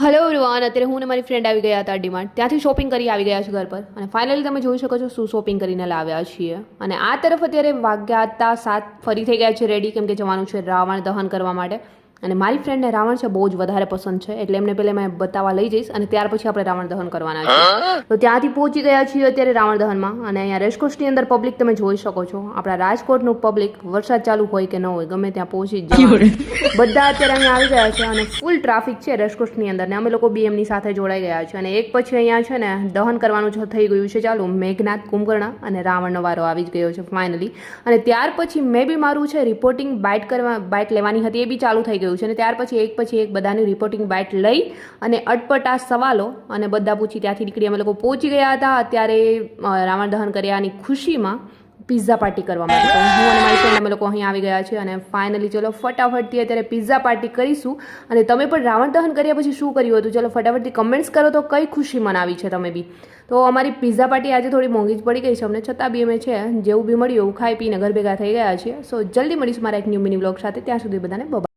Hello everyone, અત્યારે હું ને મારી ફ્રેન્ડ આવી ગયા હતા ડીમાર્ટ. ત્યાંથી શોપિંગ કરી આવી ગયા છે ઘર પર. અને ફાઇનલી તમે જોઈ શકો છો શું શોપિંગ કરીને લાવ્યા છીએ. અને આ તરફ અત્યારે વાગ્યા હતા 7, ફરી થઈ ગયા છે રેડી, કેમ કે જવાનું છે રાવણ દહન કરવા માટે. અને મારી ફ્રેન્ડને રાવણ છે બહુ જ વધારે પસંદ છે, એટલે એમને પહેલાં મેં બતાવવા લઈ જઈશ અને ત્યાર પછી આપણે રાવણ દહન કરવાના છીએ. તો ત્યાંથી પહોંચી ગયા છીએ અત્યારે રાવણ દહનમાં. અને અહીંયા રેસકોર્સની અંદર પબ્લિક તમે જોઈ શકો છો. આપણા રાજકોટનું પબ્લિક વરસાદ ચાલુ હોય કે ન હોય ગમે ત્યાં પહોંચી જ જાય. બધા અત્યારે અહીંયા આવી ગયા છે અને ફૂલ ટ્રાફિક છે રેસકોર્સની અંદર. ને અમે લોકો બી એમની સાથે જોડાઈ ગયા છે. અને એક પછી અહીંયા છે ને દહન કરવાનું થઈ ગયું છે ચાલુ. મેઘનાથ, કુંભકર્ણ અને રાવણનો વારો આવી જ ગયો છે ફાઇનલી. અને ત્યાર પછી મેં બી મારું છે રિપોર્ટિંગ બાઇટ લેવાની હતી, એ બી ચાલુ થઈ ગયું છે. અને ત્યાર પછી એક બધાની રિપોર્ટિંગ બાઇટ લઈ અને અટપટા સવાલો અને બધા પૂછી ત્યાંથી નીકળી અમે લોકો પહોંચી ગયા હતા. અત્યારે રાવણ દહન કર્યાની ખુશીમાં પિઝા પાર્ટી કરવા માટે તો હું અને મારી ફ્રેન્ડ અમે લોકો અહીં આવી ગયા છે. અને ફાઇનલી ચલો ફટાફટથી અત્યારે પિઝા પાર્ટી કરીશું. અને તમે પણ રાવણ દહન કર્યા પછી શું કર્યું હતું ચલો ફટાફટથી કમેન્ટ્સ કરો તો કઈ ખુશી મનાવી છે તમે બી. તો અમારી પિઝા પાર્ટી આજે થોડી મોંઘી જ પડી ગઈ છે અમને, છતાં બી અમે છે જેવું બી મળ્યું એવું ખાઈ પીને ઘર ભેગા થઈ ગયા છીએ. સો જલ્દી મળીશું મારા એક ન્યૂ મિની વ્લોગ સાથે. ત્યાં સુધી બધાને બાય.